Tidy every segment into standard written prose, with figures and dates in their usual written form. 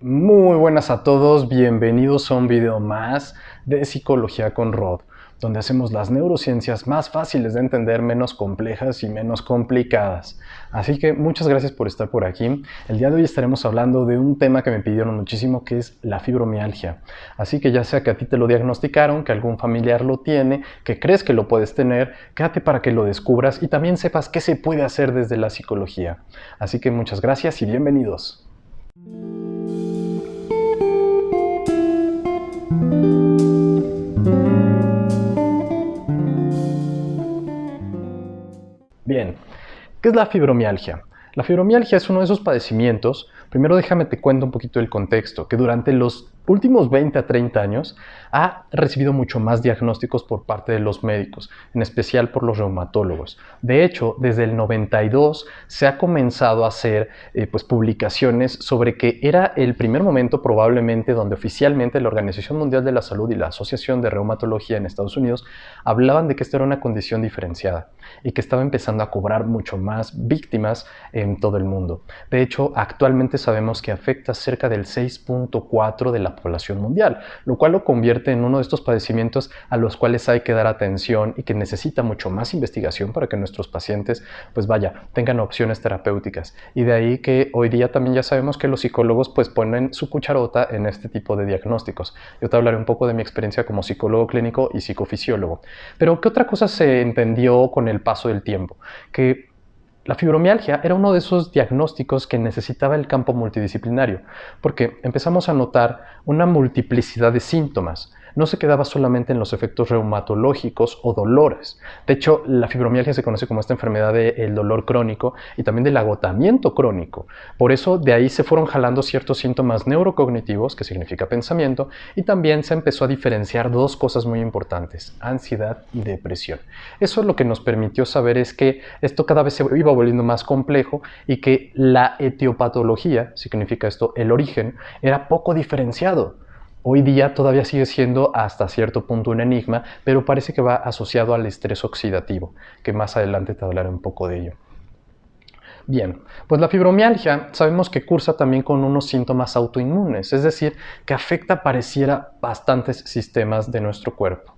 Muy buenas a todos, bienvenidos a un video más de Psicología con Rod, donde hacemos las neurociencias más fáciles de entender, menos complejas y menos complicadas. Así que muchas gracias por estar por aquí. El día de hoy estaremos hablando de un tema que me pidieron muchísimo, que es la fibromialgia. Así que ya sea que a ti te lo diagnosticaron, que algún familiar lo tiene, que crees que lo puedes tener, quédate para que lo descubras y también sepas qué se puede hacer desde la psicología. Así que muchas gracias y bienvenidos. Bien, ¿qué es la fibromialgia? La fibromialgia es uno de esos padecimientos. Primero déjame te cuento un poquito el contexto, que durante los últimos 20 a 30 años ha recibido mucho más diagnósticos por parte de los médicos, en especial por los reumatólogos. De hecho, desde el 92 se ha comenzado a hacer publicaciones sobre que era el primer momento probablemente donde oficialmente la Organización Mundial de la Salud y la Asociación de Reumatología en Estados Unidos hablaban de que esta era una condición diferenciada y que estaba empezando a cobrar mucho más víctimas en todo el mundo. De hecho, actualmente sabemos que afecta cerca del 6.4% de la población mundial, lo cual lo convierte en uno de estos padecimientos a los cuales hay que dar atención y que necesita mucho más investigación para que nuestros pacientes, tengan opciones terapéuticas. Y de ahí que hoy día también ya sabemos que los psicólogos ponen su cucharota en este tipo de diagnósticos. Yo te hablaré un poco de mi experiencia como psicólogo clínico y psicofisiólogo. Pero ¿qué otra cosa se entendió con el paso del tiempo? Que la fibromialgia era uno de esos diagnósticos que necesitaba el campo multidisciplinario, porque empezamos a notar una multiplicidad de síntomas. No se quedaba solamente en los efectos reumatológicos o dolores. De hecho, la fibromialgia se conoce como esta enfermedad del dolor crónico y también del agotamiento crónico. Por eso, de ahí se fueron jalando ciertos síntomas neurocognitivos, que significa pensamiento, y también se empezó a diferenciar dos cosas muy importantes: ansiedad y depresión. Eso lo que nos permitió saber es que esto cada vez se iba volviendo más complejo y que la etiopatología, significa esto, el origen, era poco diferenciado. Hoy día todavía sigue siendo hasta cierto punto un enigma, pero parece que va asociado al estrés oxidativo, que más adelante te hablaré un poco de ello. Bien, pues la fibromialgia sabemos que cursa también con unos síntomas autoinmunes, es decir, que afecta pareciera bastantes sistemas de nuestro cuerpo.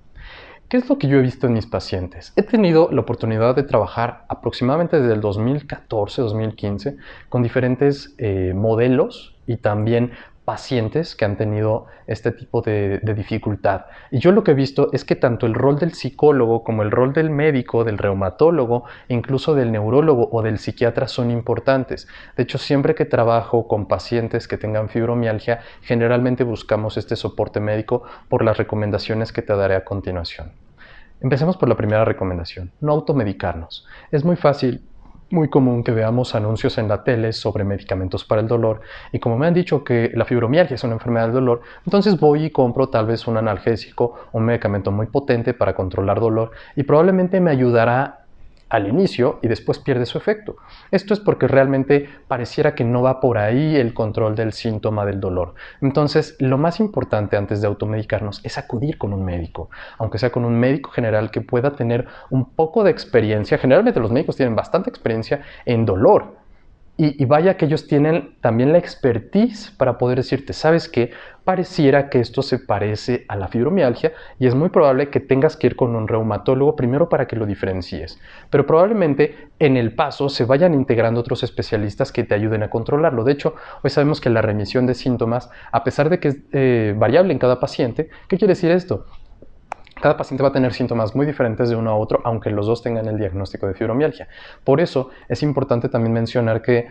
¿Qué es lo que yo he visto en mis pacientes? He tenido la oportunidad de trabajar aproximadamente desde el 2014-2015 con diferentes modelos y también pacientes que han tenido este tipo de dificultad. Y yo lo que he visto es que tanto el rol del psicólogo como el rol del médico, del reumatólogo, incluso del neurólogo o del psiquiatra son importantes. De hecho, siempre que trabajo con pacientes que tengan fibromialgia, generalmente buscamos este soporte médico por las recomendaciones que te daré a continuación. Empecemos por la primera recomendación: no automedicarnos. Es muy fácil, muy común que veamos anuncios en la tele sobre medicamentos para el dolor, y como me han dicho que la fibromialgia es una enfermedad del dolor, entonces voy y compro tal vez un analgésico, un medicamento muy potente para controlar dolor, y probablemente me ayudará al inicio y después pierde su efecto. Esto es porque realmente pareciera que no va por ahí el control del síntoma del dolor. Entonces, lo más importante antes de automedicarnos es acudir con un médico, aunque sea con un médico general que pueda tener un poco de experiencia. Generalmente los médicos tienen bastante experiencia en dolor. Y vaya que ellos tienen también la expertise para poder decirte: ¿sabes qué? Pareciera que esto se parece a la fibromialgia y es muy probable que tengas que ir con un reumatólogo primero para que lo diferencies. Pero probablemente en el paso se vayan integrando otros especialistas que te ayuden a controlarlo. De hecho, hoy sabemos que la remisión de síntomas, a pesar de que es variable en cada paciente, ¿qué quiere decir esto? Cada paciente va a tener síntomas muy diferentes de uno a otro, aunque los dos tengan el diagnóstico de fibromialgia. Por eso es importante también mencionar que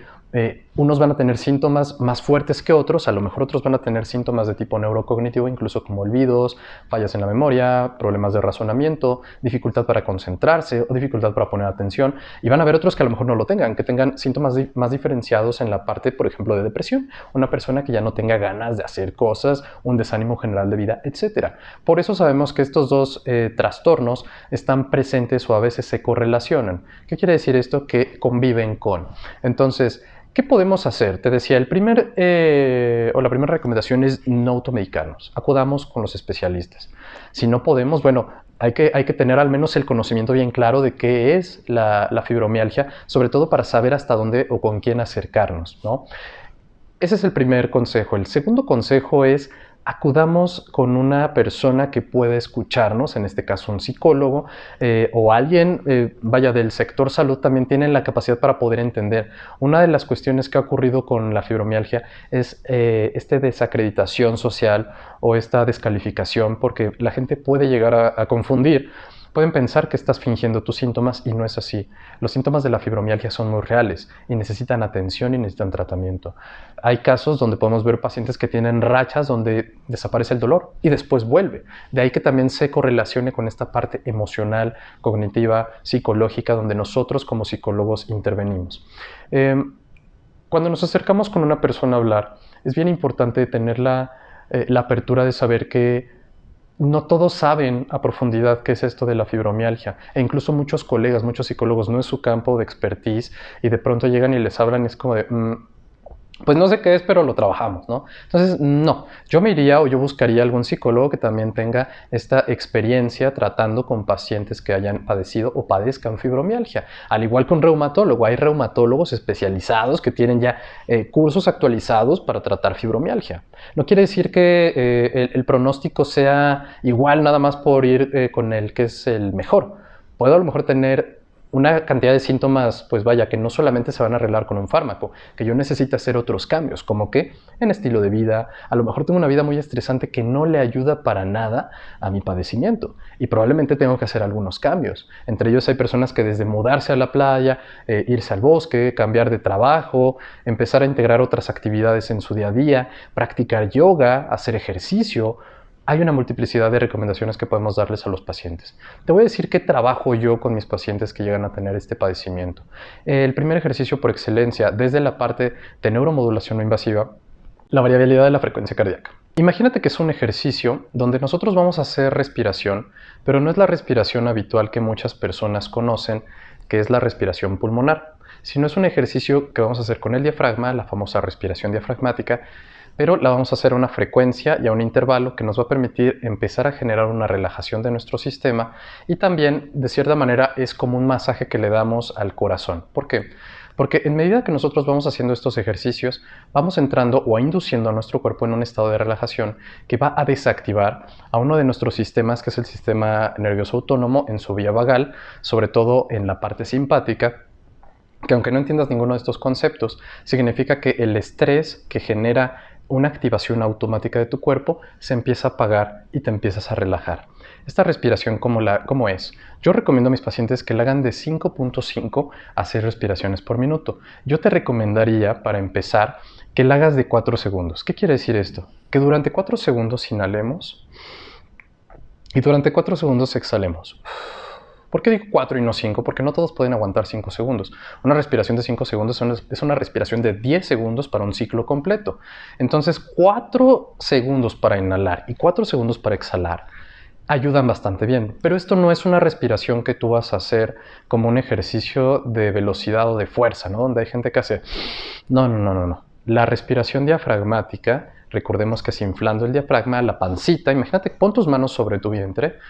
unos van a tener síntomas más fuertes que otros. A lo mejor otros van a tener síntomas de tipo neurocognitivo, incluso como olvidos, fallas en la memoria, problemas de razonamiento, dificultad para concentrarse o dificultad para poner atención. Y van a haber otros que a lo mejor no lo tengan, que tengan síntomas más diferenciados en la parte, por ejemplo, de depresión. Una persona que ya no tenga ganas de hacer cosas, un desánimo general de vida, etc. Por eso sabemos que estos dos trastornos están presentes o a veces se correlacionan. ¿Qué quiere decir esto? Que conviven con. Entonces, ¿qué podemos hacer? Te decía, la primera recomendación es no automedicarnos. Acudamos con los especialistas. Si no podemos, hay que tener al menos el conocimiento bien claro de qué es la fibromialgia, sobre todo para saber hasta dónde o con quién acercarnos, ¿no? Ese es el primer consejo. El segundo consejo es acudamos con una persona que pueda escucharnos, en este caso un psicólogo o alguien, vaya, del sector salud, también tienen la capacidad para poder entender. Una de las cuestiones que ha ocurrido con la fibromialgia es esta desacreditación social o esta descalificación, porque la gente puede llegar a confundir. Pueden pensar que estás fingiendo tus síntomas y no es así. Los síntomas de la fibromialgia son muy reales y necesitan atención y necesitan tratamiento. Hay casos donde podemos ver pacientes que tienen rachas donde desaparece el dolor y después vuelve. De ahí que también se correlacione con esta parte emocional, cognitiva, psicológica, donde nosotros como psicólogos intervenimos. Cuando nos acercamos con una persona a hablar, es bien importante tener la apertura de saber que no todos saben a profundidad qué es esto de la fibromialgia, e incluso muchos colegas, muchos psicólogos, no es su campo de expertise y de pronto llegan y les hablan y es como de, pues no sé qué es, pero lo trabajamos, ¿no? Entonces, no, yo me iría o yo buscaría algún psicólogo que también tenga esta experiencia tratando con pacientes que hayan padecido o padezcan fibromialgia. Al igual que un reumatólogo, hay reumatólogos especializados que tienen ya cursos actualizados para tratar fibromialgia. No quiere decir que el pronóstico sea igual nada más por ir con el que es el mejor. Puedo a lo mejor tener una cantidad de síntomas, pues vaya, que no solamente se van a arreglar con un fármaco, que yo necesito hacer otros cambios, como que en estilo de vida, a lo mejor tengo una vida muy estresante que no le ayuda para nada a mi padecimiento y probablemente tengo que hacer algunos cambios. Entre ellos hay personas que desde mudarse a la playa, irse al bosque, cambiar de trabajo, empezar a integrar otras actividades en su día a día, practicar yoga, hacer ejercicio. Hay una multiplicidad de recomendaciones que podemos darles a los pacientes. Te voy a decir qué trabajo yo con mis pacientes que llegan a tener este padecimiento. El primer ejercicio por excelencia, desde la parte de neuromodulación no invasiva, la variabilidad de la frecuencia cardíaca. Imagínate que es un ejercicio donde nosotros vamos a hacer respiración, pero no es la respiración habitual que muchas personas conocen, que es la respiración pulmonar, sino es un ejercicio que vamos a hacer con el diafragma, la famosa respiración diafragmática, pero la vamos a hacer a una frecuencia y a un intervalo que nos va a permitir empezar a generar una relajación de nuestro sistema y también, de cierta manera, es como un masaje que le damos al corazón. ¿Por qué? Porque en medida que nosotros vamos haciendo estos ejercicios, vamos entrando o induciendo a nuestro cuerpo en un estado de relajación que va a desactivar a uno de nuestros sistemas, que es el sistema nervioso autónomo, en su vía vagal, sobre todo en la parte simpática, que aunque no entiendas ninguno de estos conceptos, significa que el estrés que genera una activación automática de tu cuerpo se empieza a apagar y te empiezas a relajar. Esta respiración, ¿cómo es? Yo recomiendo a mis pacientes que la hagan de 5.5 a 6 respiraciones por minuto. Yo te recomendaría, para empezar, que la hagas de 4 segundos. ¿Qué quiere decir esto? Que durante 4 segundos inhalemos y durante 4 segundos exhalemos. ¿Por qué digo 4 y no 5? Porque no todos pueden aguantar 5 segundos. Una respiración de 5 segundos es una respiración de 10 segundos para un ciclo completo. Entonces, 4 segundos para inhalar y 4 segundos para exhalar ayudan bastante bien. Pero esto no es una respiración que tú vas a hacer como un ejercicio de velocidad o de fuerza, ¿no? Donde hay gente que hace... No. La respiración diafragmática, recordemos que es inflando el diafragma, la pancita. Imagínate, pon tus manos sobre tu vientre,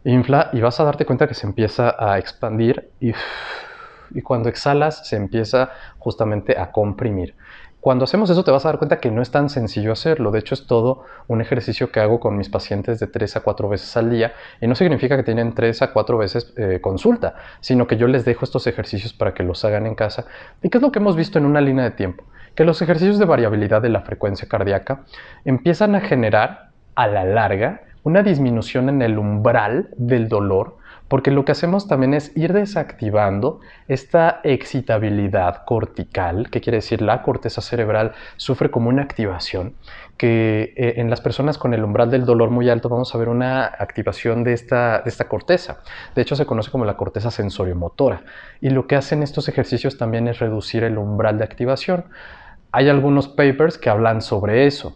infla y vas a darte cuenta que se empieza a expandir y cuando exhalas se empieza justamente a comprimir. Cuando hacemos eso te vas a dar cuenta que no es tan sencillo hacerlo. De hecho, es todo un ejercicio que hago con mis pacientes de 3 a 4 veces al día y no significa que tienen 3 a 4 veces consulta, sino que yo les dejo estos ejercicios para que los hagan en casa. ¿Y qué es lo que hemos visto en una línea de tiempo? Que los ejercicios de variabilidad de la frecuencia cardíaca empiezan a generar a la larga una disminución en el umbral del dolor, porque lo que hacemos también es ir desactivando esta excitabilidad cortical, que quiere decir la corteza cerebral sufre como una activación, que en las personas con el umbral del dolor muy alto vamos a ver una activación de esta corteza. De hecho, se conoce como la corteza sensoriomotora, y lo que hacen estos ejercicios también es reducir el umbral de activación. Hay algunos papers que hablan sobre eso.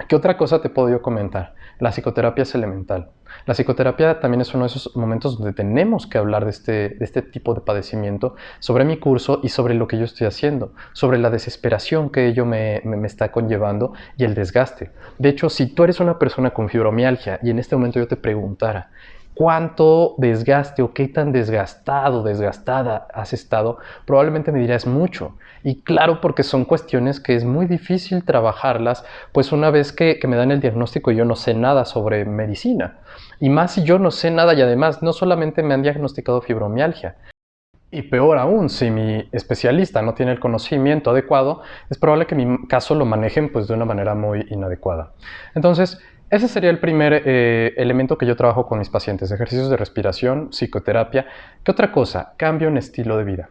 ¿Qué otra cosa te puedo yo comentar? La psicoterapia es elemental. La psicoterapia también es uno de esos momentos donde tenemos que hablar de este tipo de padecimiento, sobre mi curso y sobre lo que yo estoy haciendo, sobre la desesperación que ello me está conllevando y el desgaste. De hecho, si tú eres una persona con fibromialgia y en este momento yo te preguntara, cuánto desgaste o qué tan desgastado, desgastada has estado, probablemente me dirás mucho. Y claro, porque son cuestiones que es muy difícil trabajarlas, pues una vez que me dan el diagnóstico yo no sé nada sobre medicina. Y más si yo no sé nada y además no solamente me han diagnosticado fibromialgia, y peor aún, si mi especialista no tiene el conocimiento adecuado, es probable que mi caso lo manejen pues, de una manera muy inadecuada. Entonces, ese sería el primer elemento que yo trabajo con mis pacientes, ejercicios de respiración, psicoterapia. ¿Qué otra cosa? Cambio en estilo de vida.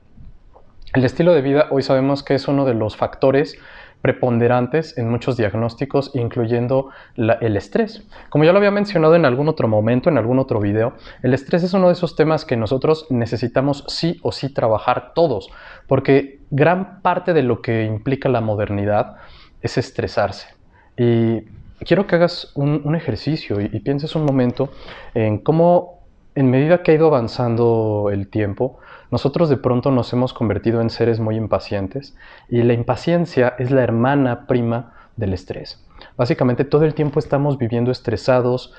El estilo de vida hoy sabemos que es uno de los factores preponderantes en muchos diagnósticos, incluyendo el estrés. Como ya lo había mencionado en algún otro momento, en algún otro video, el estrés es uno de esos temas que nosotros necesitamos sí o sí trabajar todos, porque gran parte de lo que implica la modernidad es estresarse. Y quiero que hagas un ejercicio y pienses un momento en cómo, en medida que ha ido avanzando el tiempo, nosotros de pronto nos hemos convertido en seres muy impacientes y la impaciencia es la hermana prima del estrés. Básicamente todo el tiempo estamos viviendo estresados,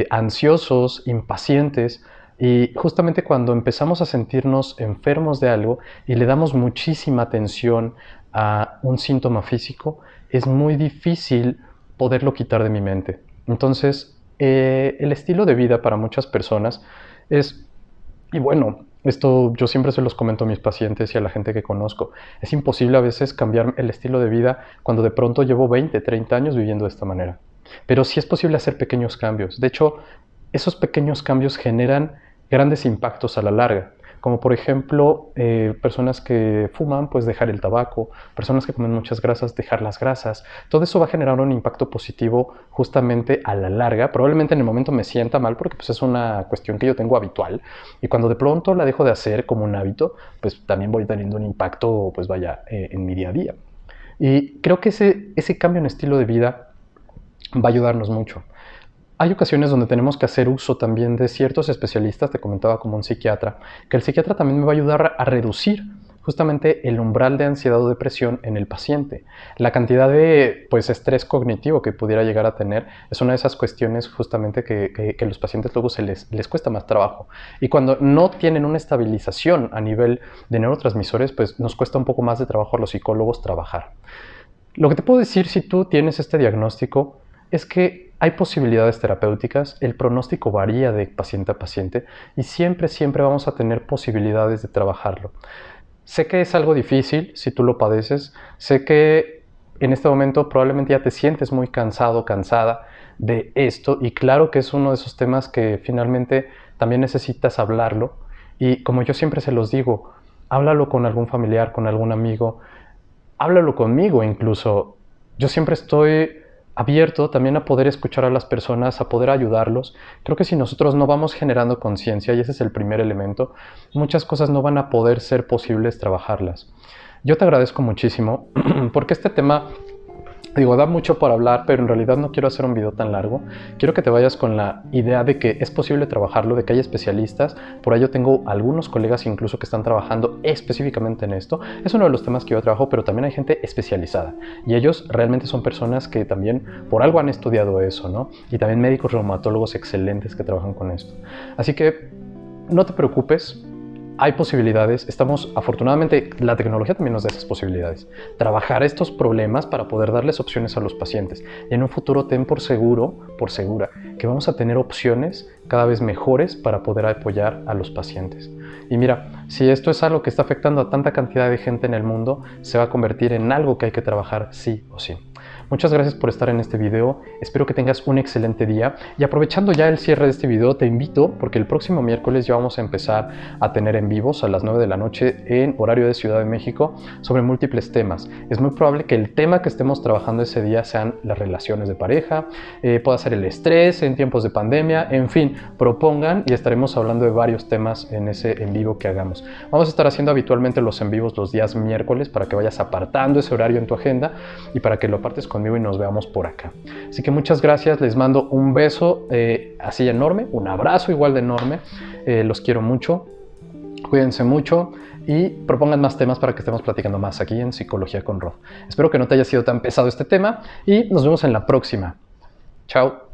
ansiosos, impacientes y justamente cuando empezamos a sentirnos enfermos de algo y le damos muchísima atención a un síntoma físico, es muy difícil poderlo quitar de mi mente. Entonces, el estilo de vida para muchas personas es, y bueno, esto yo siempre se los comento a mis pacientes y a la gente que conozco. Es imposible a veces cambiar el estilo de vida cuando de pronto llevo 20, 30 años viviendo de esta manera. Pero sí es posible hacer pequeños cambios. De hecho, esos pequeños cambios generan grandes impactos a la larga. Como por ejemplo, personas que fuman, pues dejar el tabaco, personas que comen muchas grasas, dejar las grasas. Todo eso va a generar un impacto positivo justamente a la larga. Probablemente en el momento me sienta mal porque pues, es una cuestión que yo tengo habitual. Y cuando de pronto la dejo de hacer como un hábito, pues también voy teniendo un impacto, pues vaya, en mi día a día. Y creo que ese cambio en estilo de vida va a ayudarnos mucho. Hay ocasiones donde tenemos que hacer uso también de ciertos especialistas, te comentaba como un psiquiatra, que el psiquiatra también me va a ayudar a reducir justamente el umbral de ansiedad o depresión en el paciente. La cantidad de pues, estrés cognitivo que pudiera llegar a tener es una de esas cuestiones justamente que los pacientes luego les cuesta más trabajo. Y cuando no tienen una estabilización a nivel de neurotransmisores, pues nos cuesta un poco más de trabajo a los psicólogos trabajar. Lo que te puedo decir si tú tienes este diagnóstico es que hay posibilidades terapéuticas, el pronóstico varía de paciente a paciente y siempre vamos a tener posibilidades de trabajarlo. Sé que es algo difícil si tú lo padeces, sé que en este momento probablemente ya te sientes muy cansado, cansada de esto y claro que es uno de esos temas que finalmente también necesitas hablarlo y como yo siempre se los digo, háblalo con algún familiar, con algún amigo, háblalo conmigo incluso. Yo siempre estoy abierto también a poder escuchar a las personas, a poder ayudarlos. Creo que si nosotros no vamos generando conciencia, y ese es el primer elemento, muchas cosas no van a poder ser posibles trabajarlas. Yo te agradezco muchísimo porque este tema, digo, da mucho por hablar, pero en realidad no quiero hacer un video tan largo. Quiero que te vayas con la idea de que es posible trabajarlo, de que hay especialistas. Por ello tengo algunos colegas incluso que están trabajando específicamente en esto. Es uno de los temas que yo trabajo, pero también hay gente especializada. Y ellos realmente son personas que también por algo han estudiado eso, ¿no? Y también médicos reumatólogos excelentes que trabajan con esto. Así que no te preocupes. Hay posibilidades, afortunadamente, la tecnología también nos da esas posibilidades. Trabajar estos problemas para poder darles opciones a los pacientes. Y en un futuro ten por seguro, por segura, que vamos a tener opciones cada vez mejores para poder apoyar a los pacientes. Y mira, si esto es algo que está afectando a tanta cantidad de gente en el mundo, se va a convertir en algo que hay que trabajar sí o sí. Muchas gracias por estar en este video, espero que tengas un excelente día y aprovechando ya el cierre de este video te invito porque el próximo miércoles ya vamos a empezar a tener en vivos a las 9 de la noche en horario de Ciudad de México sobre múltiples temas. Es muy probable que el tema que estemos trabajando ese día sean las relaciones de pareja, pueda ser el estrés en tiempos de pandemia, en fin, propongan y estaremos hablando de varios temas en ese en vivo que hagamos. Vamos a estar haciendo habitualmente los en vivos los días miércoles para que vayas apartando ese horario en tu agenda y para que lo apartes conmigo y nos veamos por acá. Así que muchas gracias, les mando un beso así enorme, un abrazo igual de enorme, los quiero mucho, cuídense mucho y propongan más temas para que estemos platicando más aquí en Psicología con Rod. Espero que no te haya sido tan pesado este tema y nos vemos en la próxima. Chao.